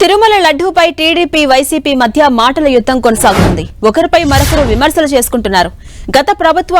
Tirumala లడ్డూపై TDP YCP మధ్య మాటల యుద్ధం కొనసాగుతుంది. ఒకరిపై మరొకరు విమర్శలు చేసుకుంటున్నారు. గత ప్రభుత్వ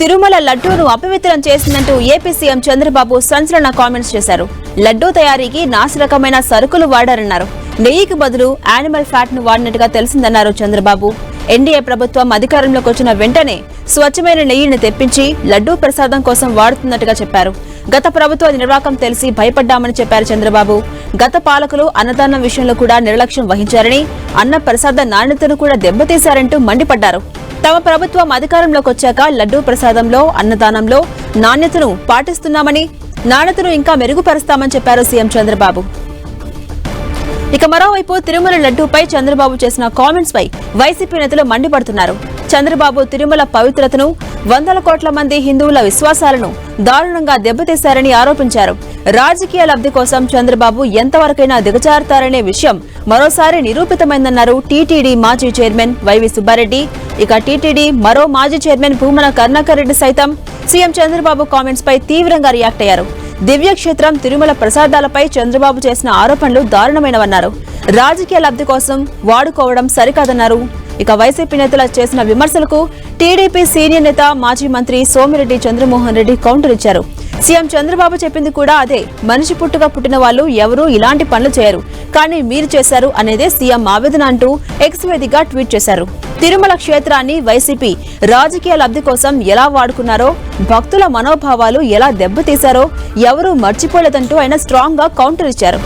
తిరుమల లడ్డూను అపవిత్రం చేసిందంటూ ఏపీ సీఎం చంద్రబాబు సంచలన కామెంట్స్ చేశారు. లడ్డూ తయారీకి నాసిరకమైన సరుకులు వాడారన్నారు. నెయ్యికి బదులు యానిమల్ ఫ్యాట్ ను వాడినట్టుగా తెలిసిందన్నారు చంద్రబాబు. ఎన్డీఏ ప్రభుత్వం అధికారంలోకి వచ్చిన వెంటనే స్వచ్ఛమైన నెయ్యిని తెప్పించి లడ్డూ ప్రసాదం కోసం వాడుతున్నట్టుగా చెప్పారు. గత ప్రభుత్వ నిర్వాకం తెలిసి భయపడ్డామని చెప్పారు చంద్రబాబు. గత పాలకులు అన్నదానం విషయంలో కూడా నిర్లక్ష్యం వహించారని, అన్న ప్రసాద నాణ్యతను కూడా దెబ్బతీశారంటూ మండిపడ్డారు. తమ ప్రభుత్వం అధికారంలోకి వచ్చాక లడ్డూ ప్రసాదంలో, అన్నదానంలో నాణ్యతను పాటిస్తున్నామని, నాణ్యతను ఇంకా మెరుగుపరుస్తామని చెప్పారు సీఎం చంద్రబాబు. ఇక మరోవైపు తిరుమల లడ్డూపై చంద్రబాబు చేసిన కామెంట్స్ పై వైసీపీ నేతలు మండిపడుతున్నారు. చంద్రబాబు తిరుమల పవిత్రతను, వందల కోట్ల మంది హిందువుల విశ్వాసాలను దారుణంగా దెబ్బతీశారని ఆరోపించారు. రాజకీయ లబ్ధి కోసం చంద్రబాబు ఎంతవరకైనా దిగజారుతారనే విషయం మరోసారి నిరూపితమైందన్నారు టీటీడీ మాజీ చైర్మన్ వైవి సుబ్బారెడ్డి. ఇక టీటీడీ మరో మాజీ చైర్మన్ భూమన కరుణాకర్ రెడ్డి సైతం సీఎం చంద్రబాబు కామెంట్స్ పై తీవ్రంగా రియాక్ట్ అయ్యారు. దివ్యక్షేత్రం తిరుమల ప్రసాదాలపై చంద్రబాబు చేసిన ఆరోపణలు దారుణమైనవన్నారు. రాజకీయ లబ్ధి కోసం వాడుకోవడం సరికాదన్నారు. ఇక వైసీపీ నేతలు చేసిన విమర్శలకు టీడీపీ సీనియర్ నేత మాజీ మంత్రి సోమిరెడ్డి చంద్రమోహన్ రెడ్డి కౌంటర్ ఇచ్చారు. సీఎం చంద్రబాబు చెప్పింది కూడా అదే. మనిషి పుట్టుగా పుట్టిన వాళ్ళు ఎవరూ ఇలాంటి పనులు చేయరు, కానీ మీరు చేశారు అనేదే సీఎం ఆవేదన అంటూ ఎక్స్ వేదికగా ట్వీట్ చేశారు. తిరుమల క్షేత్రాన్ని వైసీపీ రాజకీయ లబ్ధి కోసం ఎలా వాడుకున్నారో, భక్తుల మనోభావాలు ఎలా దెబ్బతీశారో ఎవరూ మర్చిపోలేదంటూ ఆయన స్ట్రాంగ్ గా కౌంటర్ ఇచ్చారు.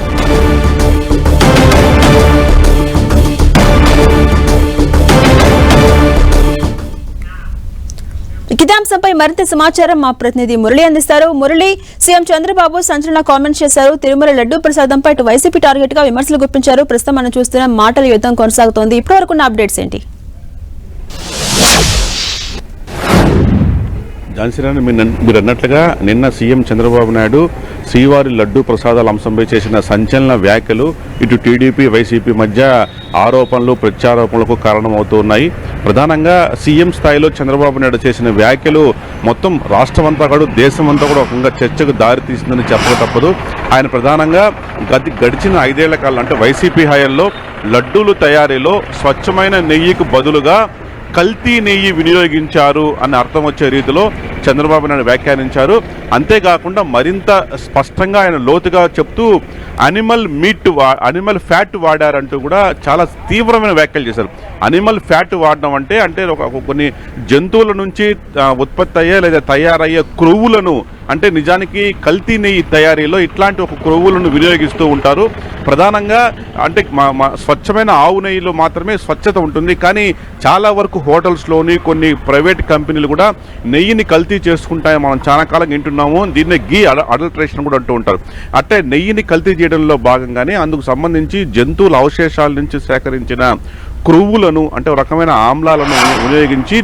ఇదే అంశంపై మరింత సమాచారం మా ప్రతినిధి మురళి అందిస్తారు. మురళి, సీఎం చంద్రబాబు సంచలన కామెంట్స్ చేశారు. తిరుమల లడ్డూ ప్రసాదంపై ఇటు వైసీపీ టార్గెట్ గా విమర్శలు గుప్పించారు. ప్రస్తుతం మనం చూస్తున్న మాటల యుద్ధం కొనసాగుతోంది. ఇప్పటివరకున్న అప్డేట్స్ ఏంటి? ఝాన్సీరాణి, మీరు అన్నట్లుగా నిన్న సీఎం చంద్రబాబు నాయుడు శ్రీవారి లడ్డూ ప్రసాదాల అంశంపై చేసిన సంచలన వ్యాఖ్యలు ఇటు టీడీపీ వైసీపీ మధ్య ఆరోపణలు ప్రత్యారోపణలకు కారణమవుతున్నాయి. ప్రధానంగా సీఎం స్థాయిలో చంద్రబాబు నాయుడు చేసిన వ్యాఖ్యలు మొత్తం రాష్ట్రమంతా కూడా, దేశమంతా కూడా ఒక చర్చకు దారితీసిందని చెప్పక తప్పదు. ఆయన ప్రధానంగా గడిచిన 5 ఏళ్ల కాలం అంటే వైసీపీ హయాంలో లడ్డూలు తయారీలో స్వచ్ఛమైన నెయ్యికి బదులుగా కల్తీ నెయ్యి వినియోగించారు అన్న అర్థం వచ్చే రీతిలో చంద్రబాబు నాయుడు వ్యాఖ్యానించారు. అంతేకాకుండా మరింత స్పష్టంగా ఆయన లోతుగా చెప్తూ అనిమల్ ఫ్యాట్ వాడారంటూ కూడా చాలా తీవ్రమైన వ్యాఖ్యలు చేశారు. అనిమల్ ఫ్యాట్ వాడడం అంటే కొన్ని జంతువుల నుంచి ఉత్పత్తి అయ్యే లేదా తయారయ్యే క్రొవ్వులను, అంటే నిజానికి కల్తీ నెయ్యి తయారీలో ఇట్లాంటి ఒక క్రొవ్వులను వినియోగిస్తూ ఉంటారు. ప్రధానంగా అంటే స్వచ్ఛమైన ఆవు నెయ్యిలో మాత్రమే స్వచ్ఛత ఉంటుంది, కానీ చాలా వరకు హోటల్స్లోని కొన్ని ప్రైవేట్ కంపెనీలు కూడా నెయ్యిని కల్తీ చేసుకుంటాయని మనం చాలా కాలం వింటున్నాము. దీన్నే గీ అడల్ట్రేషన్ కూడా అంటూ ఉంటారు. అంటే నెయ్యిని కల్తీ చేయడంలో భాగంగానే అందుకు సంబంధించి జంతువుల అవశేషాల నుంచి సేకరించిన క్రొవ్వులను, అంటే ఒక రకమైన ఆమ్లాలను వినియోగించి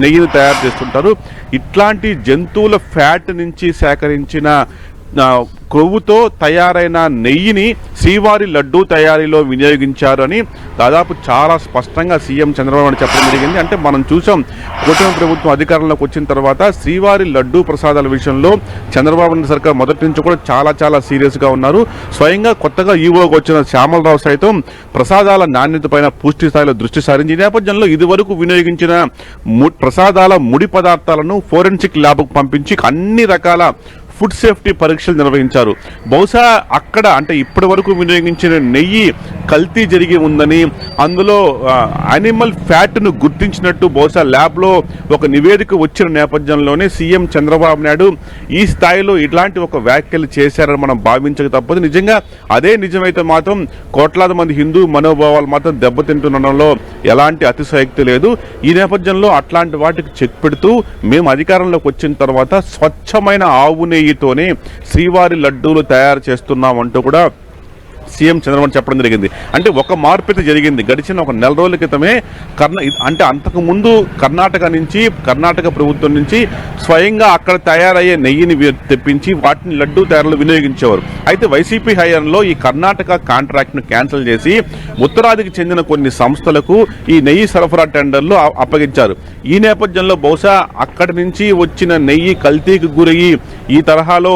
నెయ్యిని తయారు చేస్తుంటారు. ఇట్లాంటి జంతువుల ఫ్యాట్ నుంచి సేకరించిన క్రొవ్వుతో తయారైన నెయ్యిని శ్రీవారి లడ్డూ తయారీలో వినియోగించారని దాదాపు చాలా స్పష్టంగా సీఎం చంద్రబాబు నాయుడు చెప్పడం జరిగింది. అంటే మనం చూసాం, కూటమి ప్రభుత్వం అధికారంలోకి వచ్చిన తర్వాత శ్రీవారి లడ్డూ ప్రసాదాల విషయంలో చంద్రబాబు నాయుడు సర్కార్ మొదటి నుంచి కూడా చాలా సీరియస్గా ఉన్నారు. స్వయంగా కొత్తగా ఈవోకి వచ్చిన శ్యామలరావు సైతం ప్రసాదాల నాణ్యత పైన పూర్తి స్థాయిలో దృష్టి సారించి ఈ నేపథ్యంలో ఇదివరకు వినియోగించిన ప్రసాదాల ముడి పదార్థాలను ఫోరెన్సిక్ ల్యాబ్కు పంపించి అన్ని రకాల ఫుడ్ సేఫ్టీ పరీక్షలు నిర్వహించారు. బహుశా అక్కడ అంటే ఇప్పటి వరకు వినియోగించిన నెయ్యి కల్తీ జరిగి ఉందని, అందులో యానిమల్ ఫ్యాట్ను గుర్తించినట్టు బహుశా ల్యాబ్లో ఒక నివేదిక వచ్చిన నేపథ్యంలోనే సీఎం చంద్రబాబు నాయుడు ఈ స్థాయిలో ఇట్లాంటి ఒక వ్యాఖ్యలు చేశారని మనం భావించక తప్పదు. నిజంగా అదే నిజమైతే మాత్రం కోట్లాది మంది హిందూ మనోభావాలు మాత్రం దెబ్బతింటుండడంలో ఎలాంటి అతిశయోక్తి లేదు. ఈ నేపథ్యంలో అట్లాంటి వాటికి చెక్ పెడుతూ మేము అధికారంలోకి వచ్చిన తర్వాత స్వచ్ఛమైన ఆవు నెయ్యితోనే శ్రీవారి లడ్డూలు తయారు చేస్తున్నామంటూ కూడా సీఎం చంద్రబాబు చెప్పడం జరిగింది. అంటే ఒక మార్పు అయితే జరిగింది. గడిచిన ఒక నెల రోజుల క్రితమే అంటే అంతకుముందు కర్ణాటక ప్రభుత్వం నుంచి స్వయంగా అక్కడ తయారయ్యే నెయ్యిని తెప్పించి వాటిని లడ్డూ తయారీలో వినియోగించేవారు. అయితే వైసీపీ హయాంలో ఈ కర్ణాటక కాంట్రాక్ట్ను క్యాన్సిల్ చేసి ఉత్తరాదికి చెందిన కొన్ని సంస్థలకు ఈ నెయ్యి సరఫరా టెండర్లు అప్పగించారు. ఈ నేపథ్యంలో బహుశా అక్కడి నుంచి వచ్చిన నెయ్యి కల్తీకి గురయ్యి ఈ తరహాలో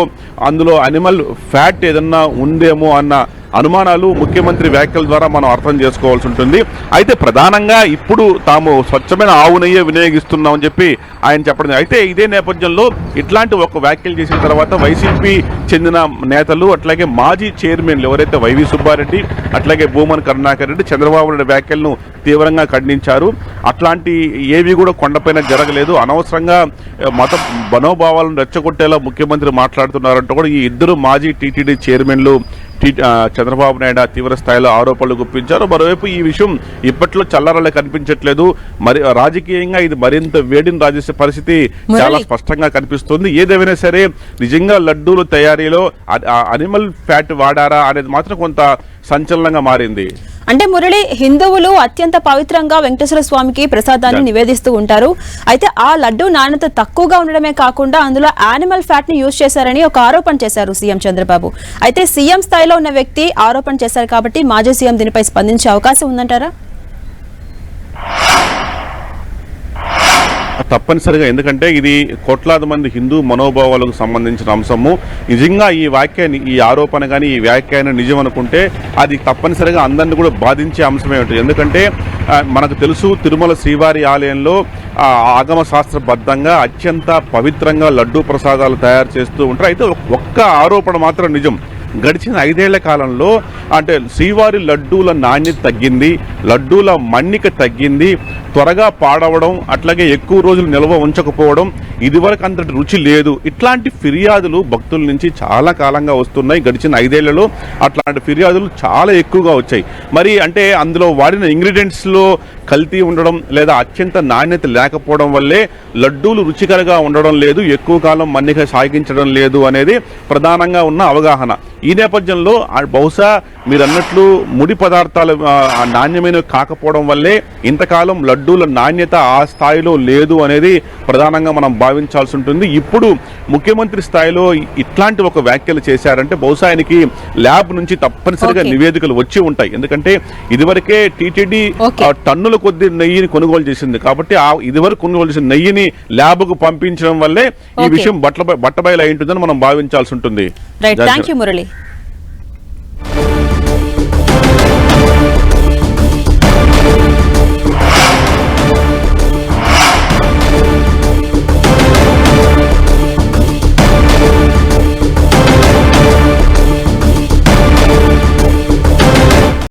అందులో అనిమల్ ఫ్యాట్ ఏదన్నా ఉందేమో అన్న అనుమానాలు ముఖ్యమంత్రి వ్యాఖ్యల ద్వారా మనం అర్థం చేసుకోవాల్సి ఉంటుంది. అయితే ప్రధానంగా ఇప్పుడు తాము స్వచ్ఛమైన ఆవు నెయ్యే వినియోగిస్తున్నామని చెప్పి ఆయన చెప్పడం. అయితే ఇదే నేపథ్యంలో ఇట్లాంటి ఒక వ్యాఖ్యలు చేసిన తర్వాత వైసీపీ చెందిన నేతలు అట్లాగే మాజీ చైర్మన్లు ఎవరైతే వైవి సుబ్బారెడ్డి అట్లాగే భూమన్ కరుణాకర్ రెడ్డి చంద్రబాబు నాయుడు వ్యాఖ్యలను తీవ్రంగా ఖండించారు. అట్లాంటి ఏవి కూడా కొండపైన జరగలేదు, అనవసరంగా మత మనోభావాలను రెచ్చగొట్టేలా ముఖ్యమంత్రి మాట్లాడుతున్నారంటూ కూడా ఈ ఇద్దరు మాజీ టీటీడీ చైర్మన్లు చంద్రబాబు నాయుడు తీవ్ర స్థాయిలో ఆరోపణలు గుప్పించారు. మరోవైపు ఈ విషయం ఇప్పట్లో చల్లరలే కనిపించట్లేదు, మరి రాజకీయంగా ఇది మరింత వేడిని రాజేసే పరిస్థితి చాలా స్పష్టంగా కనిపిస్తుంది. ఏదేమైనా సరే నిజంగా లడ్డూలు తయారీలో అనిమల్ ఫ్యాట్ వాడారా అనేది మాత్రం కొంత సంచలనంగా మారింది. అంటే మురళి, హిందువులు అత్యంత పవిత్రంగా వెంకటేశ్వర స్వామికి ప్రసాదాన్ని నివేదిస్తూ ఉంటారు. అయితే ఆ లడ్డు నాణ్యత తక్కువగా ఉండడమే కాకుండా అందులో యానిమల్ ఫ్యాట్ ని యూజ్ చేశారని ఒక ఆరోపణ చేశారు సీఎం చంద్రబాబు. అయితే సీఎం స్థాయిలో ఉన్న వ్యక్తి ఆరోపణ చేశారు కాబట్టి మాజీ సీఎం దీనిపై స్పందించే అవకాశం ఉందంటారా? తప్పనిసరిగా, ఎందుకంటే ఇది కోట్లాది మంది హిందూ మనోభావాలకు సంబంధించిన అంశము. నిజంగా ఈ వాక్యాన్ని, ఈ ఆరోపణ కానీ ఈ వ్యాఖ్యాన్ని నిజం అనుకుంటే అది తప్పనిసరిగా అందరినీ కూడా బాధించే అంశమే ఉంటుంది. ఎందుకంటే మనకు తెలుసు, తిరుమల శ్రీవారి ఆలయంలో ఆగమ శాస్త్రబద్ధంగా అత్యంత పవిత్రంగా లడ్డూ ప్రసాదాలు తయారు చేస్తూ ఉంటారు. అయితే ఒక్క ఆరోపణ మాత్రం నిజం. గడిచిన 5 ఏళ్ల కాలంలో అంటే శ్రీవారి లడ్డూల నాణ్యత తగ్గింది, లడ్డూల మన్నిక తగ్గింది, త్వరగా పాడవడం, అట్లాగే ఎక్కువ రోజులు నిల్వ ఉంచకపోవడం, ఇదివరకు అంతటి రుచి లేదు, ఇట్లాంటి ఫిర్యాదులు భక్తుల నుంచి చాలా కాలంగా వస్తున్నాయి. గడిచిన 5 ఏళ్లలో అట్లాంటి ఫిర్యాదులు చాలా ఎక్కువగా వచ్చాయి. మరి అంటే అందులో వాడిన ఇంగ్రీడియంట్స్లో కల్తీ ఉండడం లేదా అత్యంత నాణ్యత లేకపోవడం వల్లే లడ్డూలు రుచికరంగా ఉండడం లేదు, ఎక్కువ కాలం మన్నిక సాగించడం లేదు అనేది ప్రధానంగా ఉన్న అవగాహన. ఈ నేపథ్యంలో బహుశా మీరు అన్నట్లు ముడి పదార్థాలు నాణ్యమైనవి కాకపోవడం వల్లే ఇంతకాలం లడ్డూల నాణ్యత ఆ స్థాయిలో లేదు అనేది ప్రధానంగా మనం భావించాల్సి ఉంటుంది. ఇప్పుడు ముఖ్యమంత్రి స్థాయిలో ఇట్లాంటి ఒక వ్యాఖ్యలు చేశారంటే బహుశా ఆయనకి ల్యాబ్ నుంచి తప్పనిసరిగా నివేదికలు వచ్చి ఉంటాయి. ఎందుకంటే ఇదివరకే టీటీడీ టన్నుల కొద్ది నెయ్యిని కొనుగోలు చేసింది కాబట్టి ఇదివరకు కొనుగోలు చేసిన నెయ్యిని ల్యాబ్కు పంపించడం వల్లే ఈ విషయం బట్టబయలు అయి ఉంటుందని మనం భావించాల్సి ఉంటుంది. Right, thank you Murali.